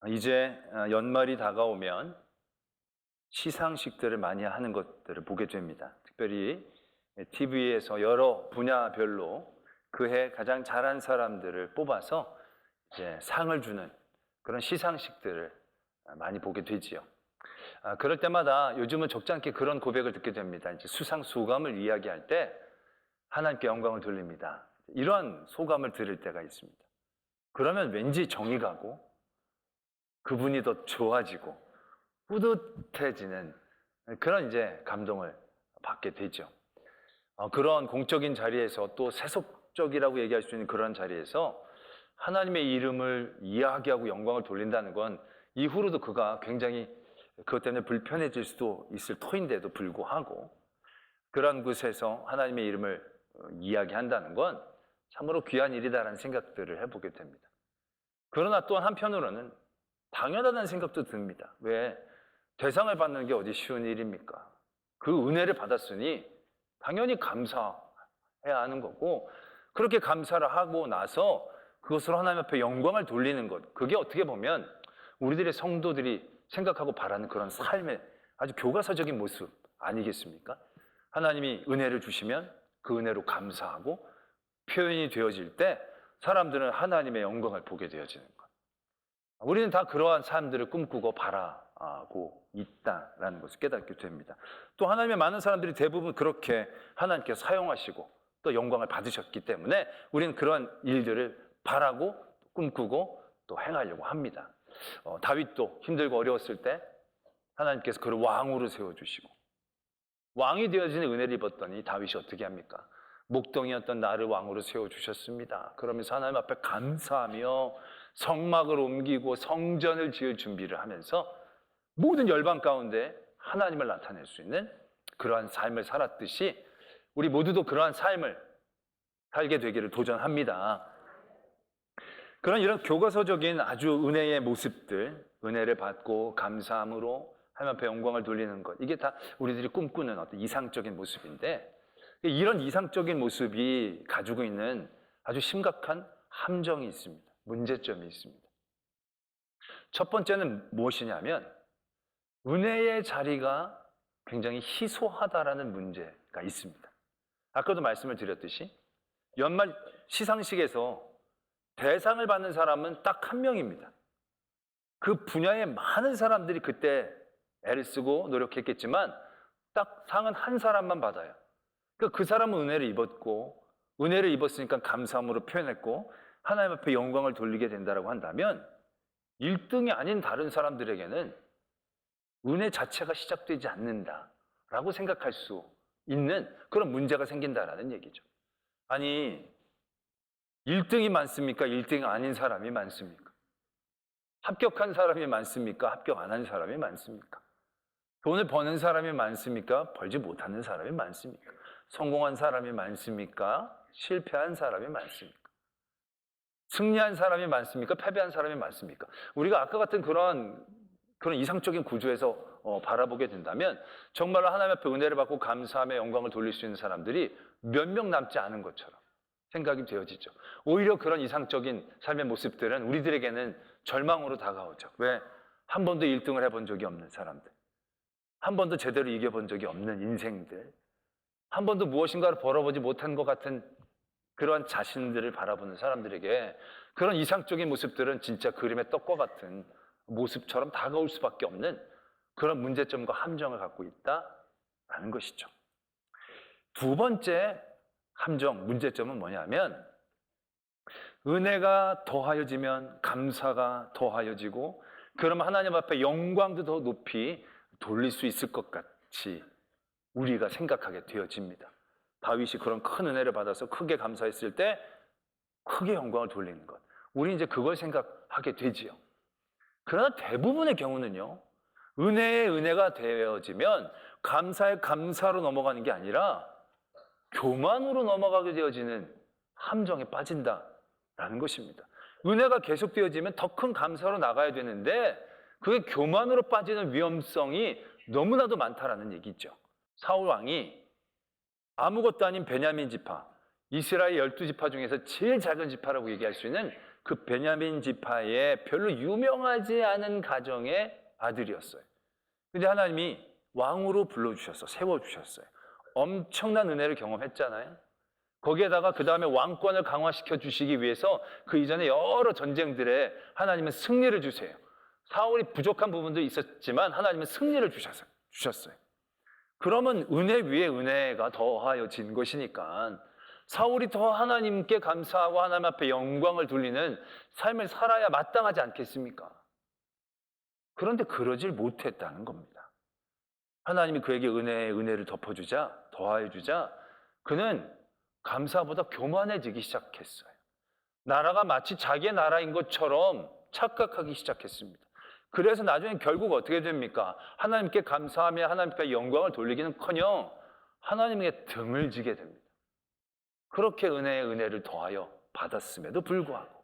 이제 연말이 다가오면 시상식들을 많이 하는 것들을 보게 됩니다. 특별히 TV에서 여러 분야별로 그해 가장 잘한 사람들을 뽑아서 이제 상을 주는 그런 시상식들을 많이 보게 되지요. 그럴 때마다 요즘은 적잖게 그런 고백을 듣게 됩니다. 이제 수상 소감을 이야기할 때 하나님께 영광을 돌립니다. 이런 소감을 들을 때가 있습니다. 그러면 왠지 정이 가고 그분이 더 좋아지고 뿌듯해지는 그런 이제 감동을 받게 되죠. 그런 공적인 자리에서 또 세속적이라고 얘기할 수 있는 그런 자리에서 하나님의 이름을 이야기하고 영광을 돌린다는 건 이후로도 그가 굉장히 그것 때문에 불편해질 수도 있을 터인데도 불구하고 그런 곳에서 하나님의 이름을 이야기한다는 건 참으로 귀한 일이다라는 생각들을 해보게 됩니다. 그러나 또한 한편으로는 당연하다는 생각도 듭니다. 왜? 대상을 받는 게 어디 쉬운 일입니까? 그 은혜를 받았으니 당연히 감사해야 하는 거고, 그렇게 감사를 하고 나서 그것으로 하나님 앞에 영광을 돌리는 것, 그게 어떻게 보면 우리들의 성도들이 생각하고 바라는 그런 삶의 아주 교과서적인 모습 아니겠습니까? 하나님이 은혜를 주시면 그 은혜로 감사하고 표현이 되어질 때 사람들은 하나님의 영광을 보게 되어지는 것. 우리는 다 그러한 삶들을 꿈꾸고 바라고 있다라는 것을 깨닫게 됩니다. 또 하나님의 많은 사람들이 대부분 그렇게 하나님께서 사용하시고 또 영광을 받으셨기 때문에 우리는 그러한 일들을 바라고 꿈꾸고 또 행하려고 합니다. 다윗도 힘들고 어려웠을 때 하나님께서 그를 왕으로 세워주시고 왕이 되어지는 은혜를 입었더니 다윗이 어떻게 합니까? 목동이었던 나를 왕으로 세워주셨습니다. 그러면서 하나님 앞에 감사하며 성막을 옮기고 성전을 지을 준비를 하면서 모든 열방 가운데 하나님을 나타낼 수 있는 그러한 삶을 살았듯이 우리 모두도 그러한 삶을 살게 되기를 도전합니다. 그런 이런 교과서적인 아주 은혜의 모습들, 은혜를 받고 감사함으로 하나님 앞에 영광을 돌리는 것, 이게 다 우리들이 꿈꾸는 어떤 이상적인 모습인데 이런 이상적인 모습이 가지고 있는 아주 심각한 함정이 있습니다. 문제점이 있습니다. 첫 번째는 무엇이냐면 은혜의 자리가 굉장히 희소하다라는 문제가 있습니다. 아까도 말씀을 드렸듯이 연말 시상식에서 대상을 받는 사람은 딱 한 명입니다. 그 분야에 많은 사람들이 그때 애를 쓰고 노력했겠지만 딱 상은 한 사람만 받아요. 그러니까 그 사람은 은혜를 입었고 은혜를 입었으니까 감사함으로 표현했고 하나님 앞에 영광을 돌리게 된다고 한다면 1등이 아닌 다른 사람들에게는 은혜 자체가 시작되지 않는다라고 생각할 수 있는 그런 문제가 생긴다라는 얘기죠. 아니 1등이 많습니까? 1등이 아닌 사람이 많습니까? 합격한 사람이 많습니까? 합격 안 한 사람이 많습니까? 돈을 버는 사람이 많습니까? 벌지 못하는 사람이 많습니까? 성공한 사람이 많습니까? 실패한 사람이 많습니까? 승리한 사람이 많습니까? 패배한 사람이 많습니까? 우리가 아까 같은 그런 이상적인 구조에서 바라보게 된다면 정말로 하나님 앞에 은혜를 받고 감사하며 영광을 돌릴 수 있는 사람들이 몇 명 남지 않은 것처럼 생각이 되어지죠. 오히려 그런 이상적인 삶의 모습들은 우리들에게는 절망으로 다가오죠. 왜? 한 번도 1등을 해본 적이 없는 사람들, 한 번도 제대로 이겨본 적이 없는 인생들, 한 번도 무엇인가를 벌어보지 못한 것 같은 그러한 자신들을 바라보는 사람들에게 그런 이상적인 모습들은 진짜 그림의 떡과 같은 모습처럼 다가올 수밖에 없는 그런 문제점과 함정을 갖고 있다라는 것이죠. 두 번째 함정, 문제점은 뭐냐면 은혜가 더하여지면 감사가 더하여지고 그러면 하나님 앞에 영광도 더 높이 돌릴 수 있을 것 같이 우리가 생각하게 되어집니다. 다윗이 그런 큰 은혜를 받아서 크게 감사했을 때 크게 영광을 돌리는 것. 우리 이제 그걸 생각하게 되지요. 그러나 대부분의 경우는요. 은혜의 은혜가 되어지면 감사의 감사로 넘어가는 게 아니라 교만으로 넘어가게 되어지는 함정에 빠진다라는 것입니다. 은혜가 계속되어지면 더 큰 감사로 나가야 되는데 그게 교만으로 빠지는 위험성이 너무나도 많다라는 얘기죠. 사울 왕이 아무것도 아닌 베냐민 지파, 이스라엘 12지파 중에서 제일 작은 지파라고 얘기할 수 있는 그 베냐민 지파의 별로 유명하지 않은 가정의 아들이었어요. 근데 하나님이 왕으로 불러주셨어. 세워주셨어요. 엄청난 은혜를 경험했잖아요. 거기에다가 그 다음에 왕권을 강화시켜 주시기 위해서 그 이전에 여러 전쟁들에 하나님은 승리를 주세요. 사울이 부족한 부분도 있었지만 하나님은 승리를 주셨어요. 그러면 은혜 위에 은혜가 더하여진 것이니까 사울이 더 하나님께 감사하고 하나님 앞에 영광을 돌리는 삶을 살아야 마땅하지 않겠습니까? 그런데 그러질 못했다는 겁니다. 하나님이 그에게 은혜에 은혜를 덮어주자, 더하여주자 그는 감사보다 교만해지기 시작했어요. 나라가 마치 자기의 나라인 것처럼 착각하기 시작했습니다. 그래서 나중에 결국 어떻게 됩니까? 하나님께 감사하며 하나님께 영광을 돌리기는커녕 하나님에게 등을 지게 됩니다. 그렇게 은혜에 은혜를 더하여 받았음에도 불구하고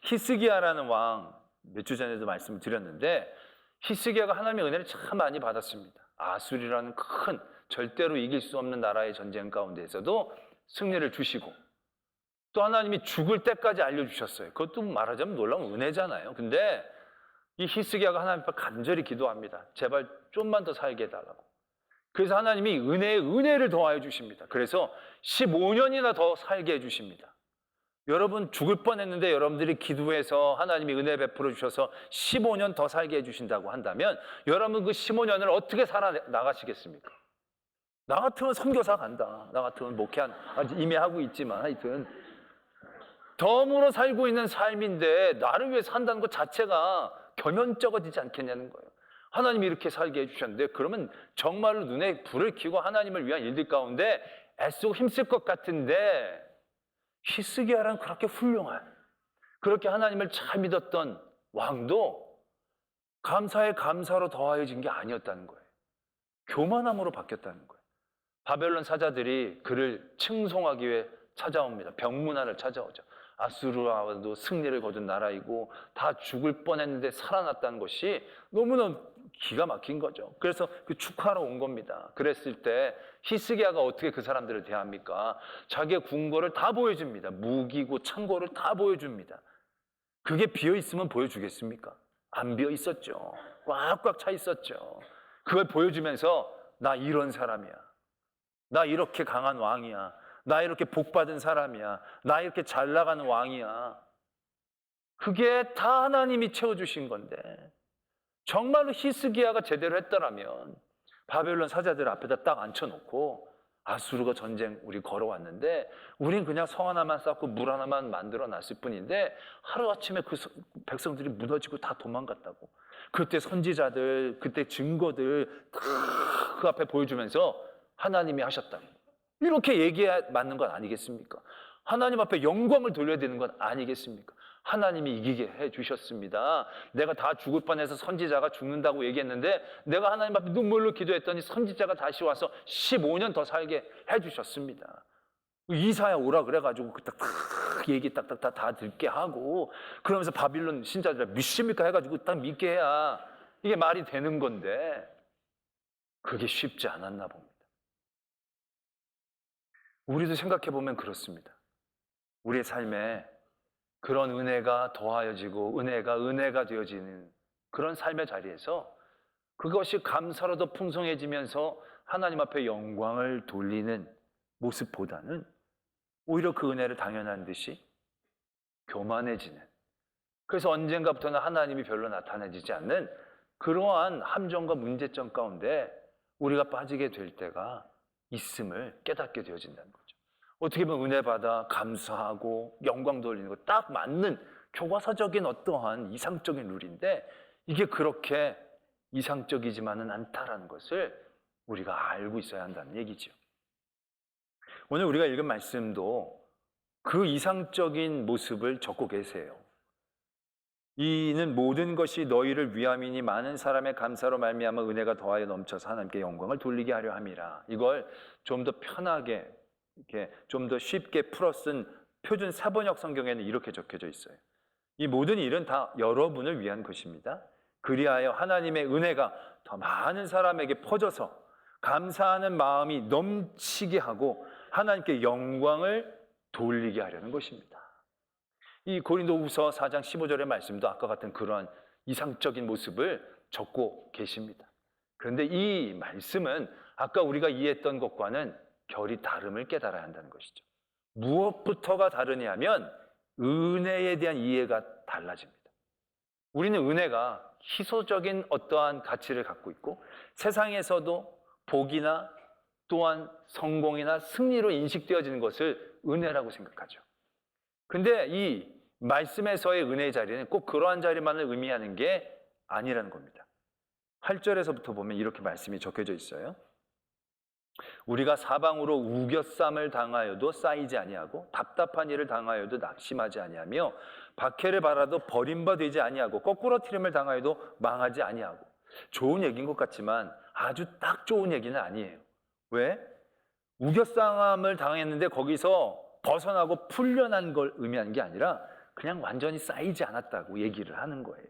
히스기야라는 왕, 몇 주 전에도 말씀을 드렸는데 히스기야가 하나님의 은혜를 참 많이 받았습니다. 아수리라는 큰 절대로 이길 수 없는 나라의 전쟁 가운데에서도 승리를 주시고 또 하나님이 죽을 때까지 알려주셨어요. 그것도 말하자면 놀라운 은혜잖아요. 근데 이 히스기야가 하나님 앞에 간절히 기도합니다. 제발 좀만 더 살게 해달라고. 그래서 하나님이 은혜에 은혜를 더하여 주십니다. 그래서 15년이나 더 살게 해주십니다. 여러분 죽을 뻔했는데 여러분들이 기도해서 하나님이 은혜 베풀어 주셔서 15년 더 살게 해주신다고 한다면 여러분 그 15년을 어떻게 살아나가시겠습니까? 나 같으면 선교사 간다. 나 같으면 이미 하고 있지만 하여튼 덤으로 살고 있는 삶인데 나를 위해 산다는 것 자체가 겸연쩍어지지 않겠냐는 거예요. 하나님이 이렇게 살게 해주셨는데 그러면 정말로 눈에 불을 켜고 하나님을 위한 일들 가운데 애쓰고 힘쓸 것 같은데 히스기야라는 그렇게 훌륭한 그렇게 하나님을 잘 믿었던 왕도 감사에 감사로 더하여진 게 아니었다는 거예요. 교만함으로 바뀌었다는 거예요. 바벨론 사자들이 그를 칭송하기 위해 찾아옵니다. 병문안을 찾아오죠. 아수르와도 승리를 거둔 나라이고 다 죽을 뻔했는데 살아났다는 것이 너무나 기가 막힌 거죠. 그래서 그 축하하러 온 겁니다. 그랬을 때 히스기야가 어떻게 그 사람들을 대합니까? 자기의 궁궐을 다 보여줍니다. 무기고 창고를 다 보여줍니다. 그게 비어있으면 보여주겠습니까? 안 비어있었죠. 꽉꽉 차 있었죠. 그걸 보여주면서 나 이런 사람이야. 나 이렇게 강한 왕이야. 나 이렇게 복받은 사람이야. 나 이렇게 잘 나가는 왕이야. 그게 다 하나님이 채워주신 건데 정말로 히스기야가 제대로 했더라면 바벨론 사자들 앞에다 딱 앉혀놓고 아수르가 전쟁 우리 걸어왔는데 우린 그냥 성 하나만 쌓고 물 하나만 만들어 놨을 뿐인데 하루아침에 그 백성들이 무너지고 다 도망갔다고. 그때 선지자들, 그때 증거들 그 앞에 보여주면서 하나님이 하셨다고. 이렇게 얘기해 맞는 건 아니겠습니까? 하나님 앞에 영광을 돌려야 되는 건 아니겠습니까? 하나님이 이기게 해주셨습니다. 내가 다 죽을 뻔해서 선지자가 죽는다고 얘기했는데 내가 하나님 앞에 눈물로 기도했더니 선지자가 다시 와서 15년 더 살게 해주셨습니다. 이사야 오라 그래가지고 딱 얘기 딱딱 다 듣게 하고 그러면서 바빌론 신자들 믿습니까 해가지고 딱 믿게 해야 이게 말이 되는 건데 그게 쉽지 않았나 봅니다. 우리도 생각해보면 그렇습니다. 우리의 삶에 그런 은혜가 더하여지고 은혜가 되어지는 그런 삶의 자리에서 그것이 감사로 더 풍성해지면서 하나님 앞에 영광을 돌리는 모습보다는 오히려 그 은혜를 당연한 듯이 교만해지는, 그래서 언젠가부터는 하나님이 별로 나타나지지 않는 그러한 함정과 문제점 가운데 우리가 빠지게 될 때가 있음을 깨닫게 되어진다는 거죠. 어떻게 보면 은혜 받아 감사하고 영광 돌리는 거 딱 맞는 교과서적인 어떠한 이상적인 룰인데 이게 그렇게 이상적이지만은 않다라는 것을 우리가 알고 있어야 한다는 얘기죠. 오늘 우리가 읽은 말씀도 그 이상적인 모습을 적고 계세요. 이는 모든 것이 너희를 위함이니 많은 사람의 감사로 말미암아 은혜가 더하여 넘쳐서 하나님께 영광을 돌리게 하려 함이라. 이걸 좀 더 편하게 이렇게 좀 더 쉽게 풀어 쓴 표준 사번역 성경에는 이렇게 적혀져 있어요. 이 모든 일은 다 여러분을 위한 것입니다. 그리하여 하나님의 은혜가 더 많은 사람에게 퍼져서 감사하는 마음이 넘치게 하고 하나님께 영광을 돌리게 하려는 것입니다. 이 고린도후서 4장 15절의 말씀도 아까 같은 그러한 이상적인 모습을 적고 계십니다. 그런데 이 말씀은 아까 우리가 이해했던 것과는 결이 다름을 깨달아야 한다는 것이죠. 무엇부터가 다르냐면 은혜에 대한 이해가 달라집니다. 우리는 은혜가 희소적인 어떠한 가치를 갖고 있고 세상에서도 복이나 또한 성공이나 승리로 인식되어지는 것을 은혜라고 생각하죠. 근데 이 말씀에서의 은혜의 자리는 꼭 그러한 자리만을 의미하는 게 아니라는 겁니다. 8절에서부터 보면 이렇게 말씀이 적혀져 있어요. 우리가 사방으로 우겨쌈을 당하여도 쌓이지 아니하고 답답한 일을 당하여도 낙심하지 아니하며 박해를 받아도 버림받지 아니하고 거꾸로 트림을 당하여도 망하지 아니하고. 좋은 얘기인 것 같지만 아주 딱 좋은 얘기는 아니에요. 왜? 우겨쌈을 당했는데 거기서 벗어나고 풀려난 걸 의미하는 게 아니라 그냥 완전히 쌓이지 않았다고 얘기를 하는 거예요.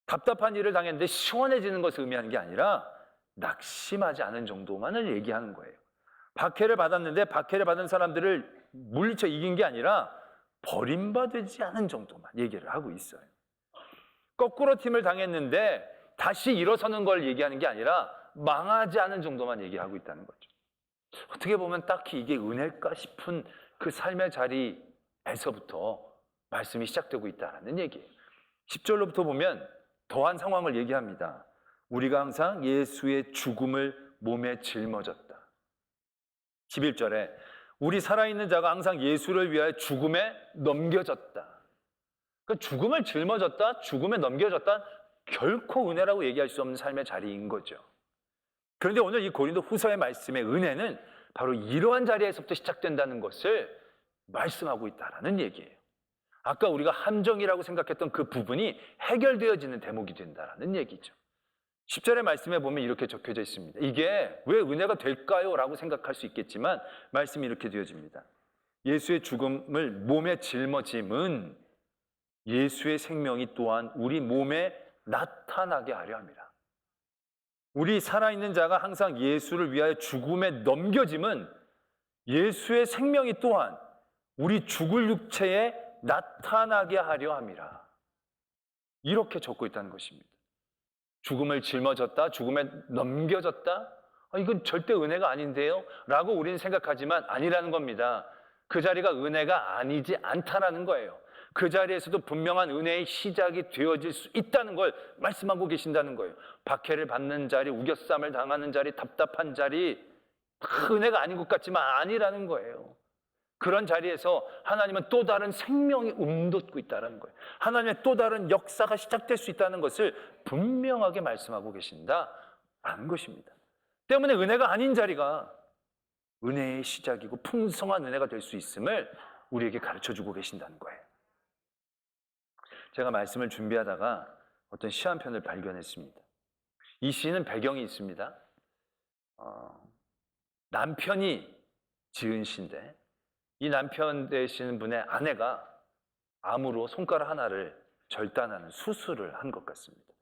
답답한 일을 당했는데 시원해지는 것을 의미하는 게 아니라 낙심하지 않은 정도만을 얘기하는 거예요. 박해를 받았는데 박해를 받은 사람들을 물리쳐 이긴 게 아니라 버림받지 않은 정도만 얘기를 하고 있어요. 거꾸로 팀을 당했는데 다시 일어서는 걸 얘기하는 게 아니라 망하지 않은 정도만 얘기하고 있다는 거죠. 어떻게 보면 딱히 이게 은혜일까 싶은 그 삶의 자리에서부터 말씀이 시작되고 있다는 얘기예요. 10절로부터 보면 더한 상황을 얘기합니다. 우리가 항상 예수의 죽음을 몸에 짊어졌다. 11절에 우리 살아있는 자가 항상 예수를 위하여 죽음에 넘겨졌다. 그러니까 죽음을 짊어졌다, 죽음에 넘겨졌다, 결코 은혜라고 얘기할 수 없는 삶의 자리인 거죠. 그런데 오늘 이 고린도 후서의 말씀의 은혜는 바로 이러한 자리에서부터 시작된다는 것을 말씀하고 있다는 얘기예요. 아까 우리가 함정이라고 생각했던 그 부분이 해결되어지는 대목이 된다는 얘기죠. 10절의 말씀에 보면 이렇게 적혀져 있습니다. 이게 왜 은혜가 될까요? 라고 생각할 수 있겠지만 말씀이 이렇게 되어집니다. 예수의 죽음을 몸에 짊어짐은 예수의 생명이 또한 우리 몸에 나타나게 하려 합니다. 우리 살아있는 자가 항상 예수를 위하여 죽음에 넘겨짐은 예수의 생명이 또한 우리 죽을 육체에 나타나게 하려 함이라. 이렇게 적고 있다는 것입니다. 죽음을 짊어졌다, 죽음에 넘겨졌다? 이건 절대 은혜가 아닌데요? 라고 우리는 생각하지만 아니라는 겁니다. 그 자리가 은혜가 아니지 않다라는 거예요. 그 자리에서도 분명한 은혜의 시작이 되어질 수 있다는 걸 말씀하고 계신다는 거예요. 박해를 받는 자리, 우겨쌈을 당하는 자리, 답답한 자리, 은혜가 아닌 것 같지만 아니라는 거예요. 그런 자리에서 하나님은 또 다른 생명이 움돋고 있다는 거예요. 하나님의 또 다른 역사가 시작될 수 있다는 것을 분명하게 말씀하고 계신다라는 것입니다. 때문에 은혜가 아닌 자리가 은혜의 시작이고 풍성한 은혜가 될 수 있음을 우리에게 가르쳐주고 계신다는 거예요. 제가 말씀을 준비하다가 어떤 시 한 편을 발견했습니다. 이 시는 배경이 있습니다. 남편이 지은 시인데 이 남편 되시는 분의 아내가 암으로 손가락 하나를 절단하는 수술을 한 것 같습니다.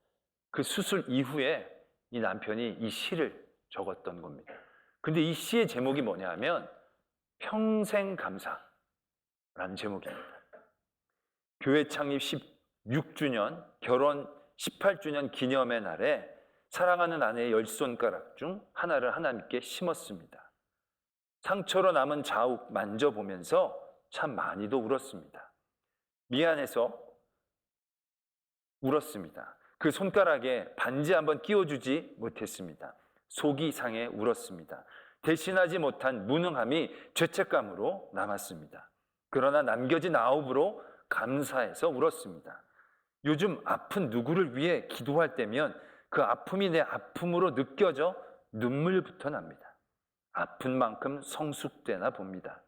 그 수술 이후에 이 남편이 이 시를 적었던 겁니다. 근데 이 시의 제목이 뭐냐 하면 평생 감사라는 제목입니다. 교회 창립 16주년, 결혼 18주년 기념의 날에 사랑하는 아내의 10손가락 중 하나를 하나님께 심었습니다. 상처로 남은 자욱 만져보면서 참 많이도 울었습니다. 미안해서 울었습니다. 그 손가락에 반지 한번 끼워주지 못했습니다. 속이 상해 울었습니다. 대신하지 못한 무능함이 죄책감으로 남았습니다. 그러나 남겨진 아홉으로 감사해서 울었습니다. 요즘 아픈 누구를 위해 기도할 때면 그 아픔이 내 아픔으로 느껴져 눈물부터 납니다. 아픈 만큼 성숙되나 봅니다.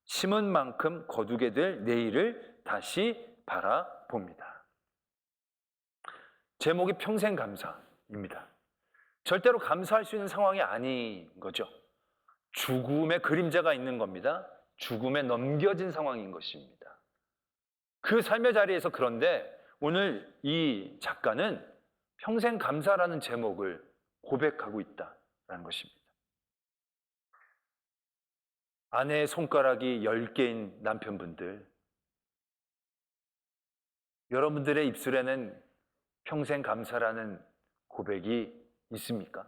심은 만큼 거두게 될 내일을 다시 바라봅니다. 제목이 평생 감사입니다. 절대로 감사할 수 있는 상황이 아닌 거죠. 죽음의 그림자가 있는 겁니다. 죽음에 넘겨진 상황인 것입니다. 그 삶의 자리에서 그런데 오늘 이 작가는 평생 감사라는 제목을 고백하고 있다는 것입니다. 아내의 손가락이 10개인 남편분들, 여러분들의 입술에는 평생 감사라는 고백이 있습니까?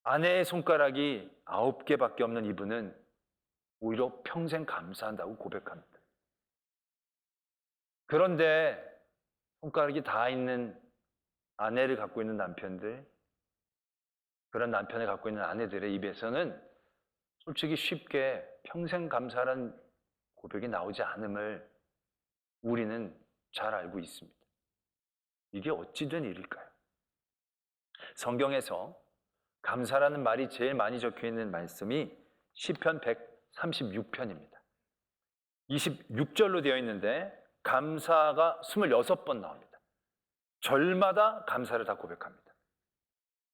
아내의 손가락이 9개밖에 없는 이분은 오히려 평생 감사한다고 고백합니다. 그런데 손가락이 다 있는 아내를 갖고 있는 남편들, 그런 남편을 갖고 있는 아내들의 입에서는 솔직히 쉽게 평생 감사라는 고백이 나오지 않음을 우리는 잘 알고 있습니다. 이게 어찌 된 일일까요? 성경에서 감사라는 말이 제일 많이 적혀 있는 말씀이 시편 136편입니다. 26절로 되어 있는데 감사가 26번 나옵니다. 절마다 감사를 다 고백합니다.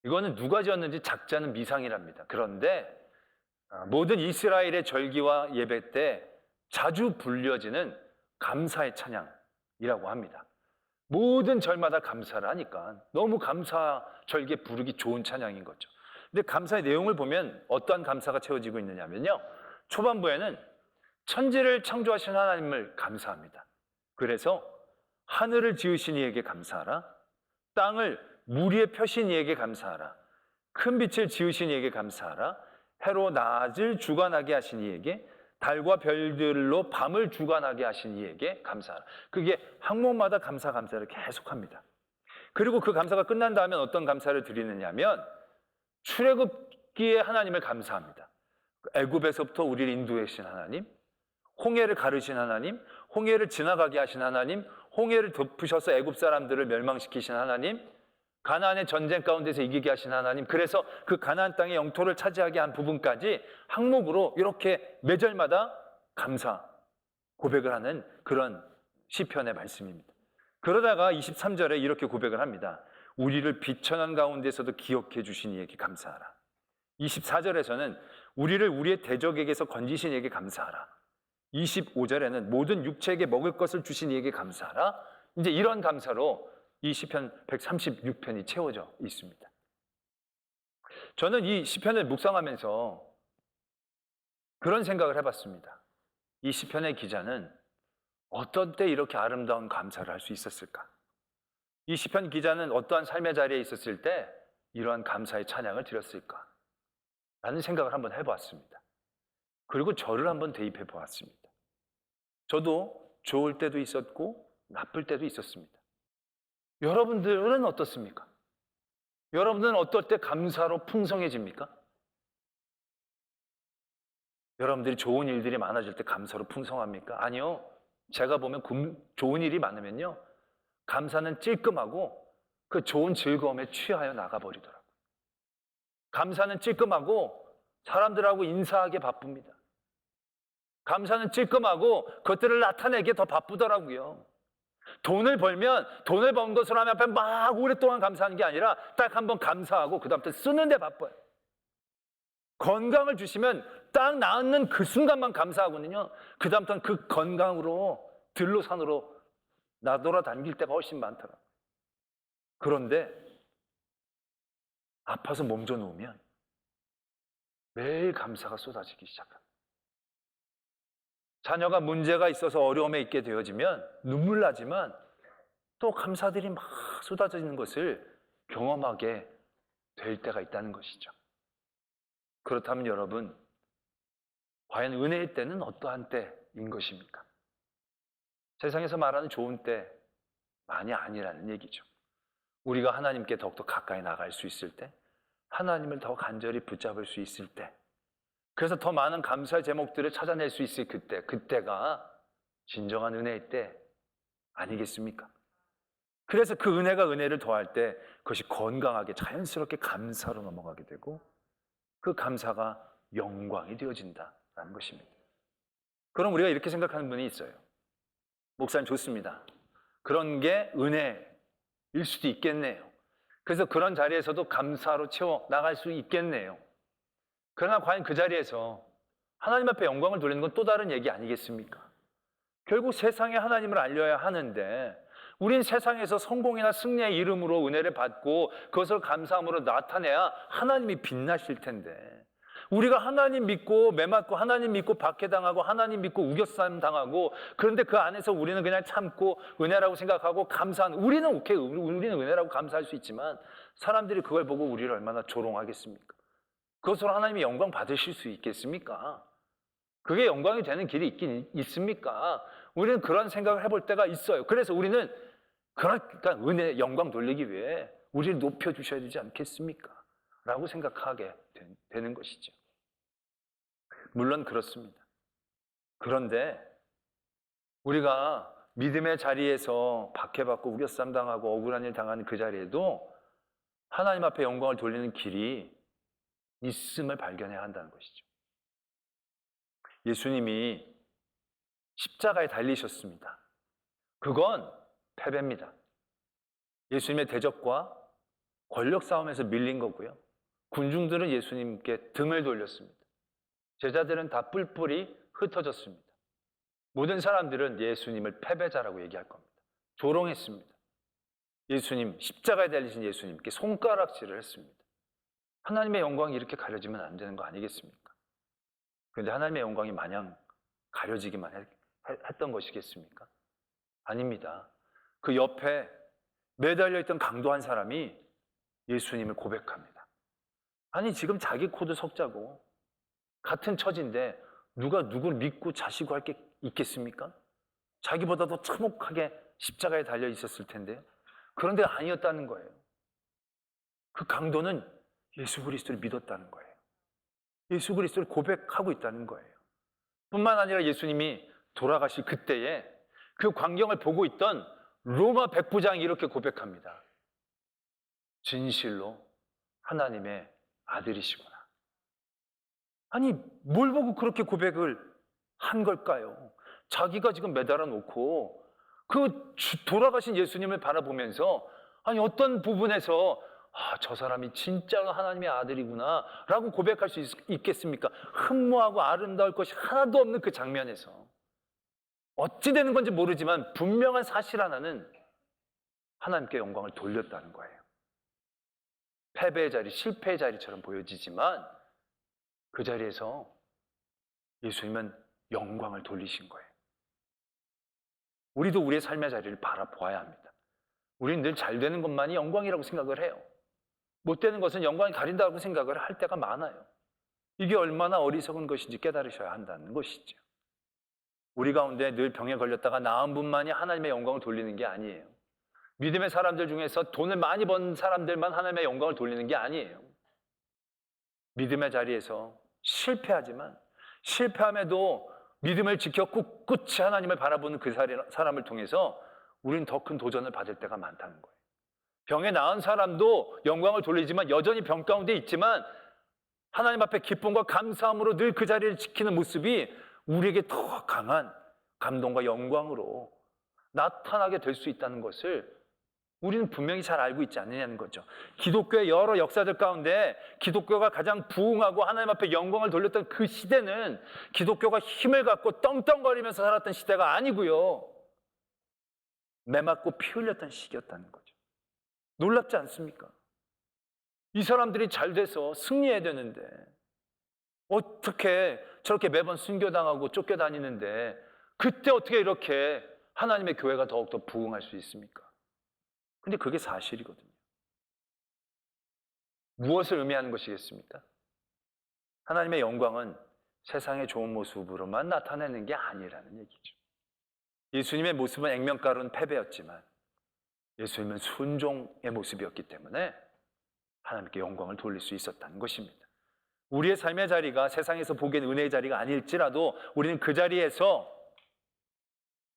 이거는 누가 지었는지 작자는 미상이랍니다. 그런데 모든 이스라엘의 절기와 예배 때 자주 불려지는 감사의 찬양이라고 합니다. 모든 절마다 감사를 하니까 너무 감사 절기에 부르기 좋은 찬양인 거죠. 근데 감사의 내용을 보면 어떠한 감사가 채워지고 있느냐면요, 초반부에는 천지를 창조하신 하나님을 감사합니다. 그래서 하늘을 지으신 이에게 감사하라, 땅을 물 위에 펴신 이에게 감사하라, 큰 빛을 지으신 이에게 감사하라, 해로 낮을 주관하게 하신 이에게, 달과 별들로 밤을 주관하게 하신 이에게 감사하라. 그게 항목마다 감사를 계속합니다. 그리고 그 감사가 끝난 다음에 어떤 감사를 드리느냐면 출애굽기에 하나님을 감사합니다. 애굽에서부터 우리를 인도해 주신 하나님, 홍해를 가르신 하나님, 홍해를 지나가게 하신 하나님, 홍해를 덮으셔서 애굽 사람들을 멸망시키신 하나님, 가나안의 전쟁 가운데서 이기게 하신 하나님, 그래서 그 가나안 땅의 영토를 차지하게 한 부분까지 항목으로 이렇게 매절마다 감사 고백을 하는 그런 시편의 말씀입니다. 그러다가 23절에 이렇게 고백을 합니다. 우리를 비천한 가운데서도 기억해 주신 이에게 감사하라. 24절에서는 우리를 우리의 대적에게서 건지신 이에게 감사하라. 25절에는 모든 육체에게 먹을 것을 주신 이에게 감사하라. 이제 이런 감사로 이 시편 136편이 채워져 있습니다. 저는 이 시편을 묵상하면서 그런 생각을 해봤습니다. 이 시편의 기자는 어떤 때 이렇게 아름다운 감사를 할 수 있었을까? 이 시편 기자는 어떠한 삶의 자리에 있었을 때 이러한 감사의 찬양을 드렸을까? 라는 생각을 한번 해보았습니다. 그리고 저를 한번 대입해 보았습니다. 저도 좋을 때도 있었고 나쁠 때도 있었습니다. 여러분들은 어떻습니까? 여러분들은 어떨 때 감사로 풍성해집니까? 여러분들이 좋은 일들이 많아질 때 감사로 풍성합니까? 아니요. 제가 보면 좋은 일이 많으면요, 감사는 찔끔하고 그 좋은 즐거움에 취하여 나가버리더라고요. 감사는 찔끔하고 사람들하고 인사하기 바쁩니다. 감사는 찔끔하고 그것들을 나타내기 더 바쁘더라고요. 돈을 벌면 돈을 번 것으로 하면 앞에 막 오랫동안 감사하는 게 아니라 딱 한번 감사하고 그 다음부터 쓰는 데 바빠요. 건강을 주시면 딱 낳는 그 순간만 감사하거든요. 그 다음부터는 그 건강으로 들로 산으로 나돌아다닐 때가 훨씬 많더라고요. 그런데 아파서 몸져 누우면 매일 감사가 쏟아지기 시작합니다. 자녀가 문제가 있어서 어려움에 있게 되어지면 눈물 나지만 또 감사들이 막 쏟아지는 것을 경험하게 될 때가 있다는 것이죠. 그렇다면 여러분, 과연 은혜의 때는 어떠한 때인 것입니까? 세상에서 말하는 좋은 때만이 아니라는 얘기죠. 우리가 하나님께 더욱더 가까이 나갈 수 있을 때, 하나님을 더 간절히 붙잡을 수 있을 때, 그래서 더 많은 감사의 제목들을 찾아낼 수 있을 그때가 진정한 은혜의 때 아니겠습니까? 그래서 그 은혜가 은혜를 더할 때 그것이 건강하게 자연스럽게 감사로 넘어가게 되고 그 감사가 영광이 되어진다라는 것입니다. 그럼 우리가 이렇게 생각하는 분이 있어요. 목사님 좋습니다. 그런 게 은혜일 수도 있겠네요. 그래서 그런 자리에서도 감사로 채워 나갈 수 있겠네요. 그러나 과연 그 자리에서 하나님 앞에 영광을 돌리는 건 또 다른 얘기 아니겠습니까? 결국 세상에 하나님을 알려야 하는데 우린 세상에서 성공이나 승리의 이름으로 은혜를 받고 그것을 감사함으로 나타내야 하나님이 빛나실 텐데 우리가 하나님 믿고 매 맞고 하나님 믿고 박해당하고 하나님 믿고 우겨싸움 당하고 그런데 그 안에서 우리는 그냥 참고 은혜라고 생각하고 감사하는 우리는 오케이 우리는 은혜라고 감사할 수 있지만 사람들이 그걸 보고 우리를 얼마나 조롱하겠습니까? 그것으로 하나님이 영광 받으실 수 있겠습니까? 그게 영광이 되는 길이 있긴 있습니까? 우리는 그런 생각을 해볼 때가 있어요. 그래서 우리는 그러니까 은혜 영광 돌리기 위해 우리를 높여주셔야 되지 않겠습니까? 라고 생각하게 되는 것이죠. 물론 그렇습니다. 그런데 우리가 믿음의 자리에서 박해받고 우겨싸움 당하고 억울한 일 당하는 그 자리에도 하나님 앞에 영광을 돌리는 길이 있음을 발견해야 한다는 것이죠. 예수님이 십자가에 달리셨습니다. 그건 패배입니다. 예수님의 대적과 권력 싸움에서 밀린 거고요. 군중들은 예수님께 등을 돌렸습니다. 제자들은 다 뿔뿔이 흩어졌습니다. 모든 사람들은 예수님을 패배자라고 얘기할 겁니다. 조롱했습니다. 예수님, 십자가에 달리신 예수님께 손가락질을 했습니다. 하나님의 영광이 이렇게 가려지면 안 되는 거 아니겠습니까? 그런데 하나님의 영광이 마냥 가려지기만 했던 것이겠습니까? 아닙니다. 그 옆에 매달려 있던 강도 한 사람이 예수님을 고백합니다. 아니 지금 자기 코도 석자고 같은 처지인데 누가 누구를 믿고 자시고 할 게 있겠습니까? 자기보다 더 참혹하게 십자가에 달려 있었을 텐데 그런데 아니었다는 거예요. 그 강도는 예수 그리스도를 믿었다는 거예요. 예수 그리스도를 고백하고 있다는 거예요. 뿐만 아니라 예수님이 돌아가실 그때에 그 광경을 보고 있던 로마 백부장이 이렇게 고백합니다. 진실로 하나님의 아들이시구나. 아니 뭘 보고 그렇게 고백을 한 걸까요? 자기가 지금 매달아 놓고 그 돌아가신 예수님을 바라보면서 아니 어떤 부분에서 저 사람이 진짜 하나님의 아들이구나 라고 고백할 수 있겠습니까? 흠모하고 아름다울 것이 하나도 없는 그 장면에서 어찌 되는 건지 모르지만 분명한 사실 하나는 하나님께 영광을 돌렸다는 거예요. 패배의 자리, 실패의 자리처럼 보여지지만 그 자리에서 예수님은 영광을 돌리신 거예요. 우리도 우리의 삶의 자리를 바라보아야 합니다. 우리는 늘 잘 되는 것만이 영광이라고 생각을 해요. 못 되는 것은 영광이 가린다고 생각을 할 때가 많아요. 이게 얼마나 어리석은 것인지 깨달으셔야 한다는 것이죠. 우리 가운데 늘 병에 걸렸다가 나은 분만이 하나님의 영광을 돌리는 게 아니에요. 믿음의 사람들 중에서 돈을 많이 번 사람들만 하나님의 영광을 돌리는 게 아니에요. 믿음의 자리에서 실패하지만 실패함에도 믿음을 지켜 꿋꿋이 하나님을 바라보는 그 사람을 통해서 우리는 더 큰 도전을 받을 때가 많다는 거예요. 병에 나은 사람도 영광을 돌리지만 여전히 병 가운데 있지만 하나님 앞에 기쁨과 감사함으로 늘 그 자리를 지키는 모습이 우리에게 더 강한 감동과 영광으로 나타나게 될 수 있다는 것을 우리는 분명히 잘 알고 있지 않느냐는 거죠. 기독교의 여러 역사들 가운데 기독교가 가장 부흥하고 하나님 앞에 영광을 돌렸던 그 시대는 기독교가 힘을 갖고 떵떵거리면서 살았던 시대가 아니고요. 매맞고 피 흘렸던 시기였다는 거죠. 놀랍지 않습니까? 이 사람들이 잘 돼서 승리해야 되는데 어떻게 저렇게 매번 순교당하고 쫓겨다니는데 그때 어떻게 이렇게 하나님의 교회가 더욱더 부흥할 수 있습니까? 근데 그게 사실이거든요. 무엇을 의미하는 것이겠습니까? 하나님의 영광은 세상의 좋은 모습으로만 나타내는 게 아니라는 얘기죠. 예수님의 모습은 액면가로는 패배였지만 예수님은 순종의 모습이었기 때문에 하나님께 영광을 돌릴 수 있었다는 것입니다. 우리의 삶의 자리가 세상에서 보기엔 은혜의 자리가 아닐지라도 우리는 그 자리에서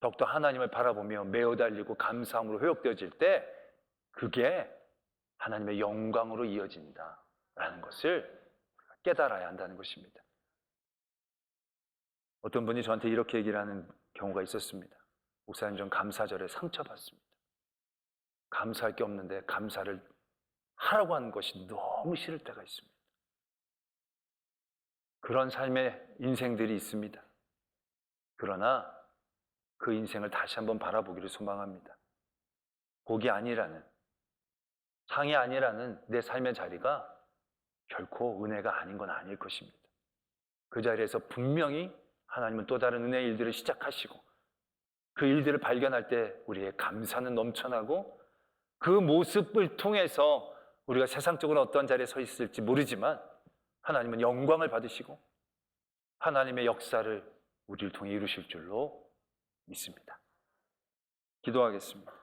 더욱더 하나님을 바라보며 매어 달리고 감사함으로 회복되어질 때 그게 하나님의 영광으로 이어진다라는 것을 깨달아야 한다는 것입니다. 어떤 분이 저한테 이렇게 얘기를 하는 경우가 있었습니다. 목사님, 전 감사절에 상처받습니다. 감사할 게 없는데 감사를 하라고 하는 것이 너무 싫을 때가 있습니다. 그런 삶의 인생들이 있습니다. 그러나 그 인생을 다시 한번 바라보기를 소망합니다. 복이 아니라는, 상이 아니라는 내 삶의 자리가 결코 은혜가 아닌 건 아닐 것입니다. 그 자리에서 분명히 하나님은 또 다른 은혜의 일들을 시작하시고 그 일들을 발견할 때 우리의 감사는 넘쳐나고 그 모습을 통해서 우리가 세상적으로 어떤 자리에 서 있을지 모르지만 하나님은 영광을 받으시고 하나님의 역사를 우리를 통해 이루실 줄로 믿습니다. 기도하겠습니다.